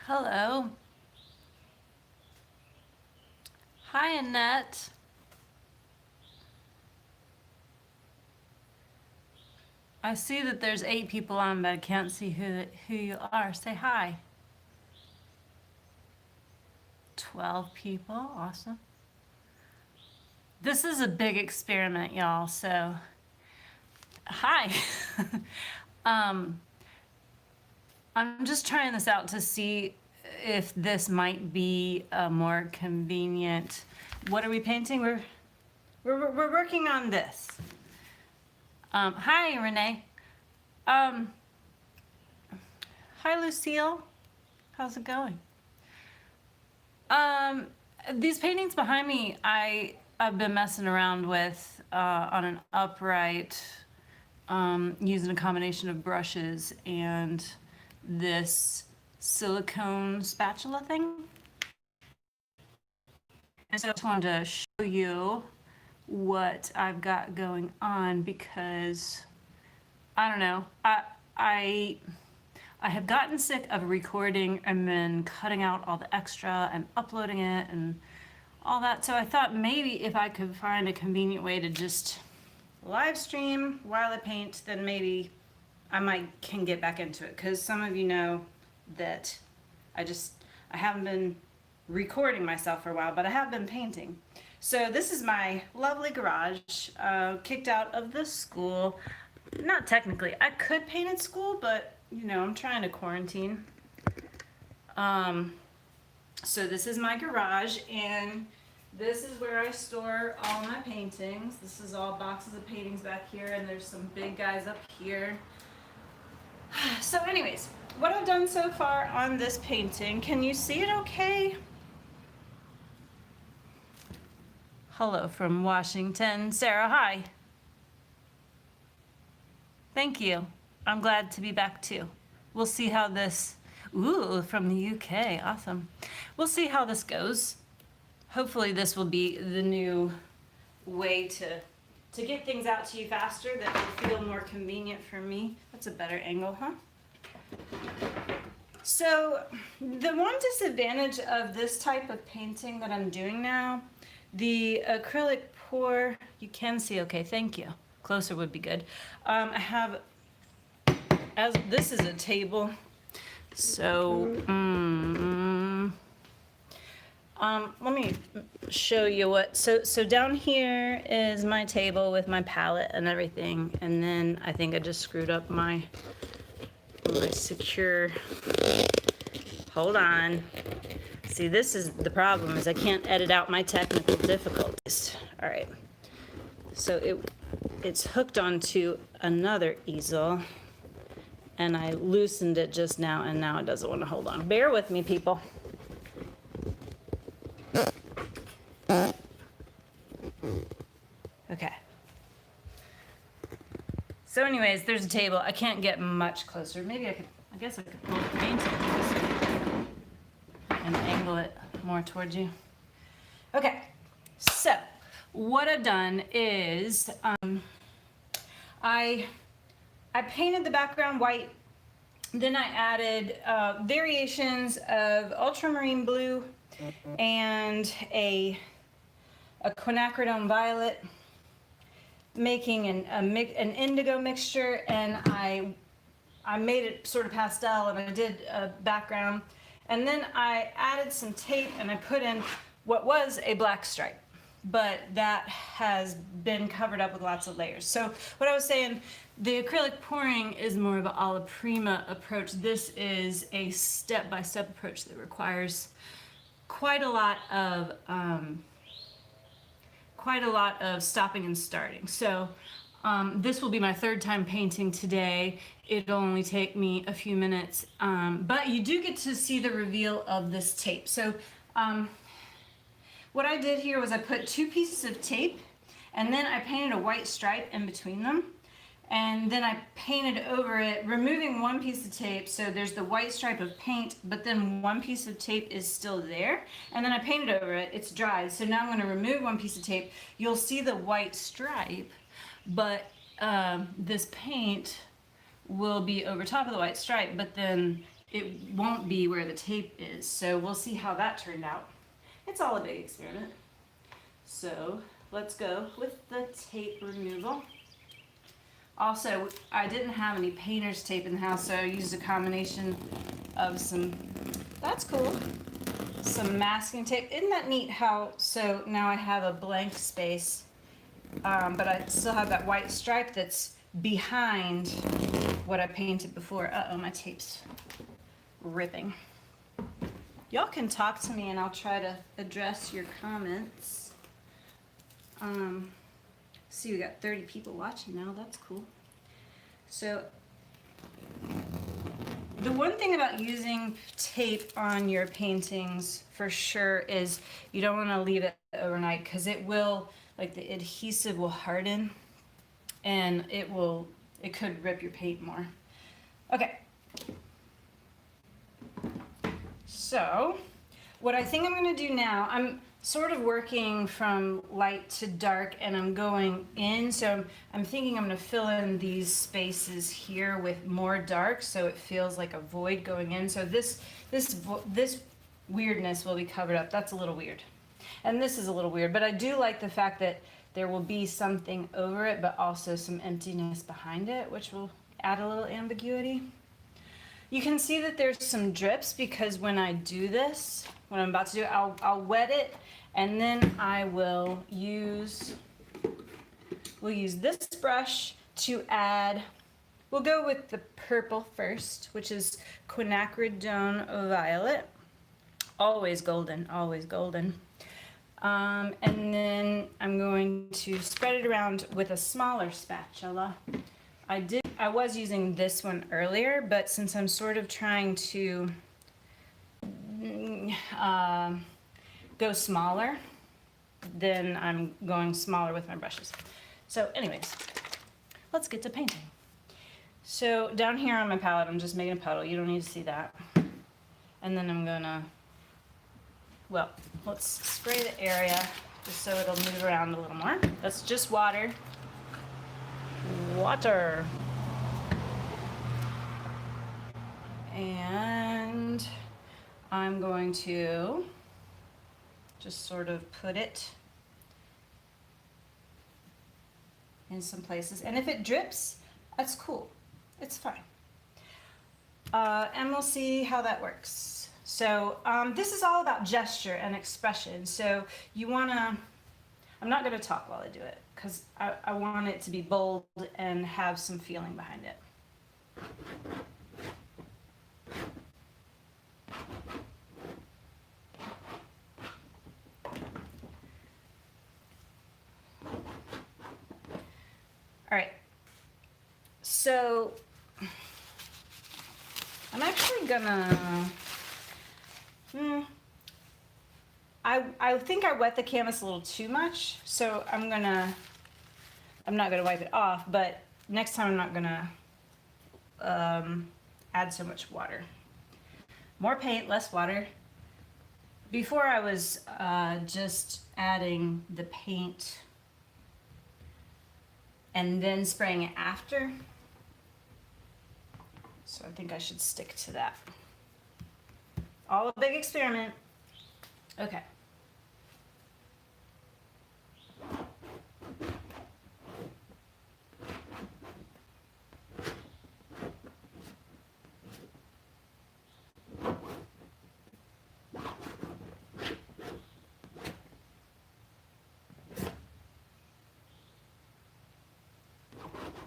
Hello. Hi, Annette. I see that there's 8 people on, but I can't see who you are. Say hi. 12 people. Awesome. This is a big experiment, y'all. So, hi. I'm just trying this out to see if this might be a more convenient. What are we painting? We're working on this. Hi, Renee. Hi, Lucille. How's it going? These paintings behind me, I've been messing around with on an upright, using a combination of brushes and this silicone spatula thing. And so I just wanted to show you what I've got going on because I don't know. I have gotten sick of recording and then cutting out all the extra and uploading it and all that. So I thought maybe if I could find a convenient way to just live stream while I paint, then maybe I can get back into it. Because some of you know that I haven't been recording myself for a while, but I have been painting. So this is my lovely garage, kicked out of the school. Not technically, I could paint at school, but you know, I'm trying to quarantine. So this is my garage, and this is where I store all my paintings. This is all boxes of paintings back here, and there's some big guys up here. So anyways, what I've done so far on this painting, can you see it okay? Hello from Washington. Sarah, hi. Thank you. I'm glad to be back too. We'll see how this, ooh, from the UK, awesome. We'll see how this goes. Hopefully this will be the new way to get things out to you faster that will feel more convenient for me. That's a better angle, huh? So the one disadvantage of this type of painting that I'm doing now, the acrylic pour, you can see okay, thank you. Closer would be good. I have, as this is a table, so let me show you what. So down here is my table with my palette and everything, and then I think I just screwed up my secure. Hold on. See, this is the problem, is I can't edit out my technical difficulties. All right. So it's hooked onto another easel, and I loosened it just now, and now it doesn't want to hold on. Bear with me, people. Okay. So anyways, there's a table. I can't get much closer. Maybe I guess I could pull the painting and angle it more towards you. Okay, so what I've done is I painted the background white, then I added variations of Ultramarine Blue and a Quinacridone Violet, making an indigo mixture, and I made it sort of pastel, and I did a background, and then I added some tape and I put in what was a black stripe, but that has been covered up with lots of layers. So what I was saying, the acrylic pouring is more of an alla prima approach. This is a step-by-step approach that requires quite a lot of stopping and starting. So this will be my 3rd time painting today. It'll only take me a few minutes, but you do get to see the reveal of this tape. So what I did here was I put 2 pieces of tape, and then I painted a white stripe in between them, and then I painted over it, removing 1 piece of tape, so there's the white stripe of paint, but then 1 piece of tape is still there, and then I painted over it. It's dried, so now I'm going to remove 1 piece of tape. You'll see the white stripe, but this paint will be over top of the white stripe, but then it won't be where the tape is. So we'll see how that turned out. It's all a big experiment. So let's go with the tape removal. Also, I didn't have any painter's tape in the house, so I used a combination of some, that's cool, some masking tape. Isn't that neat how, so now I have a blank space, but I still have that white stripe that's behind what I painted before. Uh-oh, my tape's ripping. Y'all can talk to me and I'll try to address your comments. See, we got 30 people watching now. That's cool. So the one thing about using tape on your paintings for sure is you don't want to leave it overnight, because it will, like, the adhesive will harden and it could rip your paint more. Okay. So what I think I'm going to do now, I'm sort of working from light to dark and I'm going in, so I'm thinking I'm going to fill in these spaces here with more dark so it feels like a void going in. So this weirdness will be covered up. That's a little weird. And this is a little weird, but I do like the fact that there will be something over it but also some emptiness behind it, which will add a little ambiguity. You can see that there's some drips because when I do this, what I'm about to do, I'll wet it, and then I will we'll use this brush to add, we'll go with the purple first, which is Quinacridone Violet. Always golden, always golden. And then I'm going to spread it around with a smaller spatula. I was using this one earlier, but since I'm sort of trying to go smaller, then I'm going smaller with my brushes. So anyways, let's get to painting. So down here on my palette, I'm just making a puddle. You don't need to see that. And then I'm gonna, well, let's spray the area just so it'll move around a little more. That's just water. Water. And I'm going to just sort of put it in some places. And if it drips, that's cool. It's fine. And we'll see how that works. So this is all about gesture and expression. So you want to, I'm not going to talk while I do it because I want it to be bold and have some feeling behind it. All right, so I'm actually gonna, I think I wet the canvas a little too much, so I'm not gonna wipe it off, but next time I'm not gonna add so much water. More paint, less water. Before I was just adding the paint and then spraying it after. So I think I should stick to that. All a big experiment. Okay.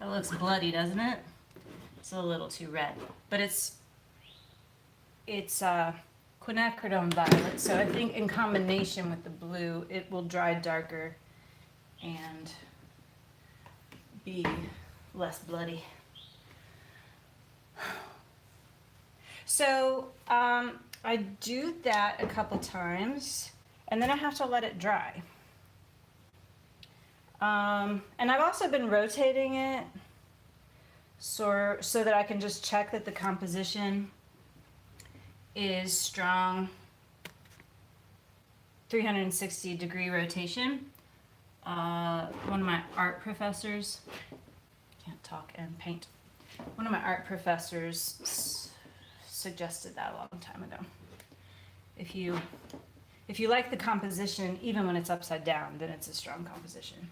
That looks bloody, doesn't it? It's a little too red, but it's Quinacridone Violet, so I think in combination with the blue, it will dry darker and be less bloody. So I do that a couple times, and then I have to let it dry. And I've also been rotating it so that I can just check that the composition is strong. 360-degree rotation. One of my art professors, can't talk and paint. One of my art professors suggested that a long time ago. If you like the composition, even when it's upside down, then it's a strong composition.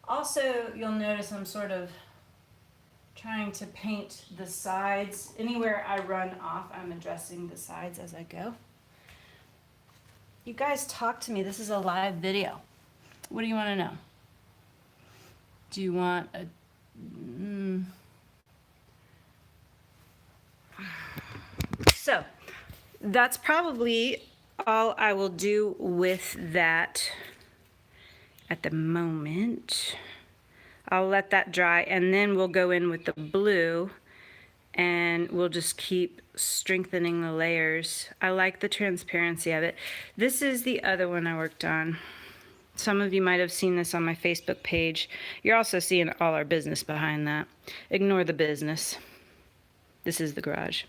Also, you'll notice I'm sort of trying to paint the sides. Anywhere I run off, I'm addressing the sides as I go. You guys talk to me. This is a live video. What do you want to know? Do you want a... So, that's probably all I will do with that at the moment. I'll let that dry, and then we'll go in with the blue, and we'll just keep strengthening the layers. I like the transparency of it. This is the other one I worked on. Some of you might have seen this on my Facebook page. You're also seeing all our business behind that. Ignore the business. This is the garage.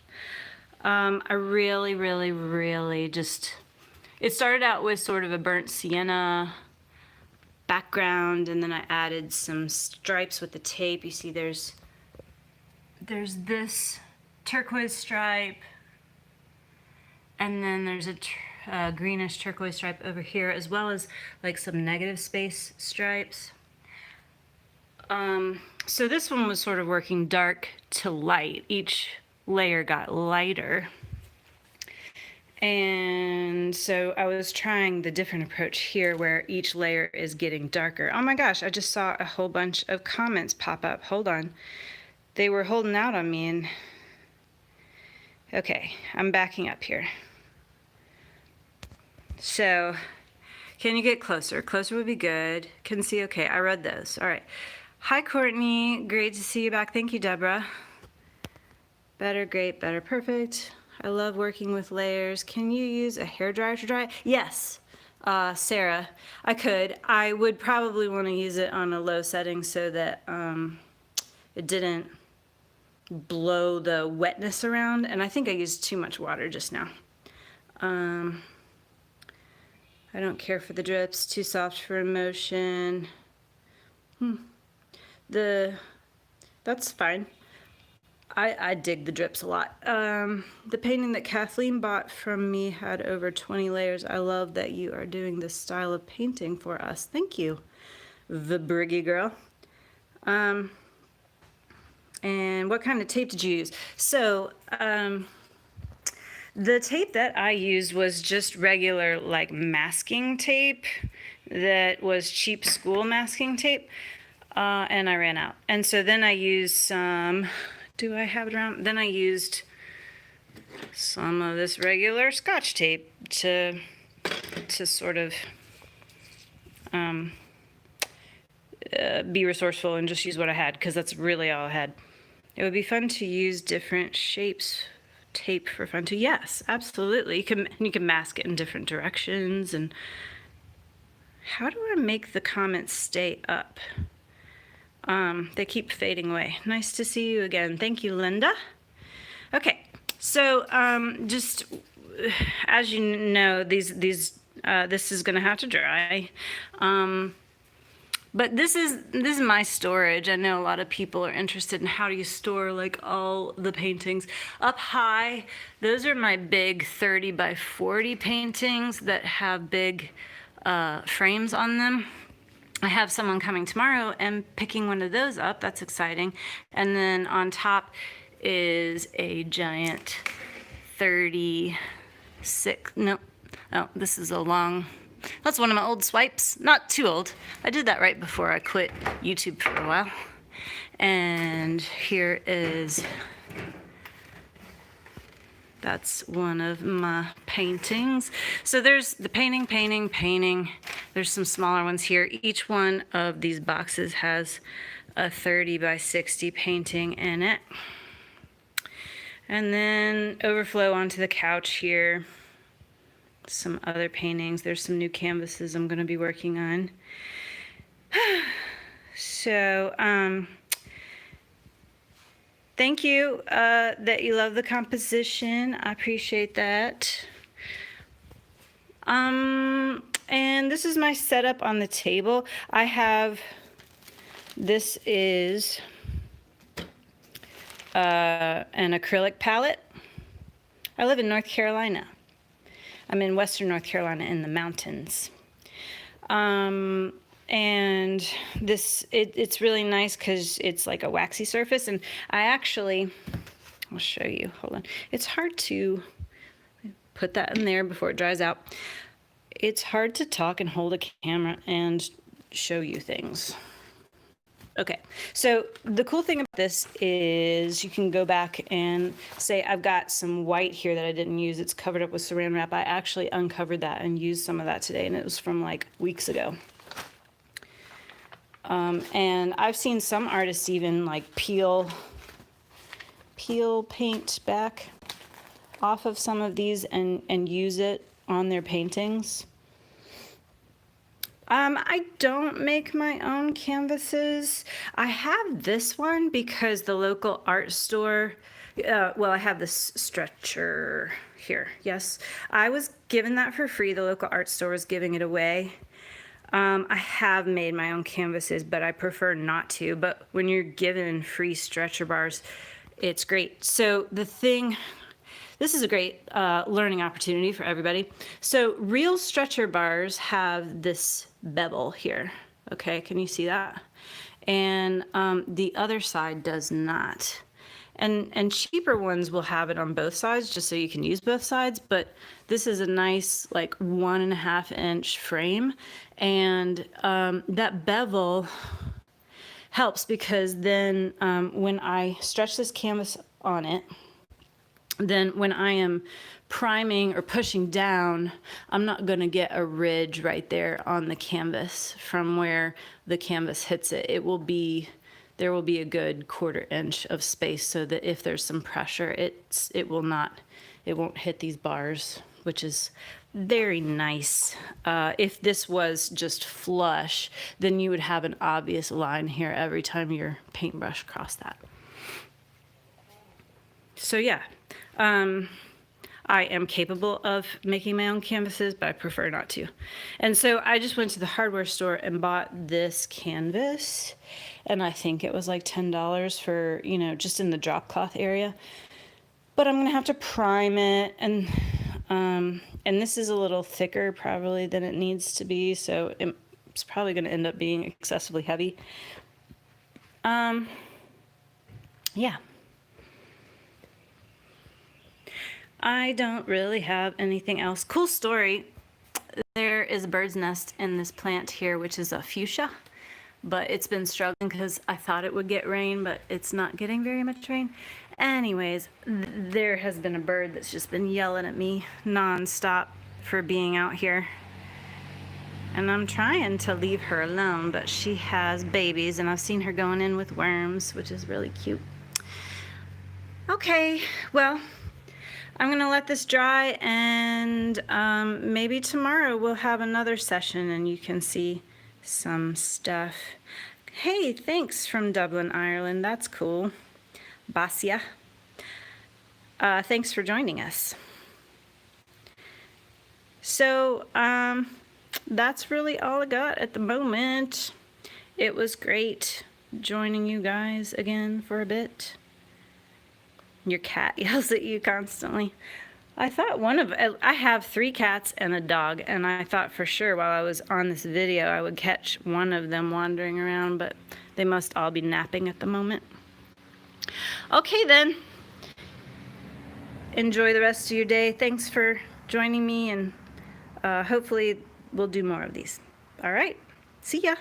I really just... It started out with sort of a burnt sienna background, and then I added some stripes with the tape. You see there's this turquoise stripe, and then there's a greenish turquoise stripe over here, as well as like some negative space stripes. So this one was sort of working dark to light. Each layer got lighter. And so I was trying the different approach here where each layer is getting darker. Oh my gosh, I just saw a whole bunch of comments pop up. Hold on. They were holding out on me and... Okay, I'm backing up here. So, can you get closer? Closer would be good. Can see, okay, I read those. All right. Hi, Courtney. Great to see you back. Thank you, Deborah. Better, great, better, perfect. I love working with layers. Can you use a hairdryer to dry? Yes, Sarah, I could. I would probably want to use it on a low setting so that it didn't blow the wetness around. And I think I used too much water just now. I don't care for the drips. Too soft for emotion. That's fine. I dig the drips a lot. The painting that Kathleen bought from me had over 20 layers. I love that you are doing this style of painting for us. Thank you, the Briggy girl. And what kind of tape did you use? So, the tape that I used was just regular, like, masking tape that was cheap school masking tape, and I ran out. And so then I used some... Do I have it around? Then I used some of this regular Scotch tape to sort of be resourceful and just use what I had, because that's really all I had. It would be fun to use different shapes tape for fun too. Yes, absolutely. You can mask it in different directions. And how do I make the comments stay up? They keep fading away. Nice to see you again. Thank you, Linda. Okay, so just as you know, this is going to have to dry. But this is my storage. I know a lot of people are interested in how do you store like all the paintings. Up high, those are my big 30 by 40 paintings that have big frames on them. I have someone coming tomorrow and picking one of those up. That's exciting. And then on top is a giant 36, no, oh, this is a long, that's one of my old swipes. Not too old. I did that right before I quit YouTube for a while. And here is, that's one of my paintings. So there's the painting. There's some smaller ones here. Each one of these boxes has a 30 by 60 painting in it. And then overflow onto the couch here. Some other paintings. There's some new canvases I'm going to be working on. So, thank you that you love the composition. I appreciate that. And this is my setup on the table. I have, this is an acrylic palette. I live in North Carolina. I'm in Western North Carolina in the mountains. And it's really nice because it's like a waxy surface. And I'll show you, hold on. It's hard to put that in there before it dries out. It's hard to talk and hold a camera and show you things. Okay, so the cool thing about this is you can go back and say, I've got some white here that I didn't use. It's covered up with saran wrap. I actually uncovered that and used some of that today, and it was from like weeks ago. And I've seen some artists even like peel paint back off of some of these and use it on their paintings. I don't make my own canvases. I have this one because the local art store, well, I have this stretcher here. Yes, I was given that for free. The local art store was giving it away. I have made my own canvases, but I prefer not to. But when you're given free stretcher bars, it's great. So this is a great learning opportunity for everybody. So real stretcher bars have this bevel here. Okay, can you see that? And the other side does not. And cheaper ones will have it on both sides just so you can use both sides, but this is a nice like 1.5 inch frame, and that bevel helps because then when I stretch this canvas on it, then when I am priming or pushing down, I'm not going to get a ridge right there on the canvas from where the canvas hits it. There will be a good 1/4 inch of space so that if there's some pressure, it won't hit these bars, which is very nice. If this was just flush, then you would have an obvious line here every time your paintbrush crossed that. So yeah. I am capable of making my own canvases, but I prefer not to. And so I just went to the hardware store and bought this canvas, and I think it was like $10 for, you know, just in the drop cloth area. But I'm gonna have to prime it, and this is a little thicker probably than it needs to be, so it's probably gonna end up being excessively heavy. Yeah. I don't really have anything else. Cool story. There is a bird's nest in this plant here, which is a fuchsia, but it's been struggling because I thought it would get rain, but it's not getting very much rain. Anyways, there has been a bird that's just been yelling at me nonstop for being out here. And I'm trying to leave her alone, but she has babies, and I've seen her going in with worms, which is really cute. Okay, well, I'm gonna let this dry, and maybe tomorrow we'll have another session and you can see some stuff. Hey, thanks from Dublin, Ireland. That's cool. Basia. Thanks for joining us. So that's really all I got at the moment. It was great joining you guys again for a bit. Your cat yells at you constantly. I thought I have 3 cats and a dog, and I thought for sure while I was on this video I would catch one of them wandering around, but they must all be napping at the moment. Okay then. Enjoy the rest of your day. Thanks for joining me, and hopefully we'll do more of these. All right. See ya.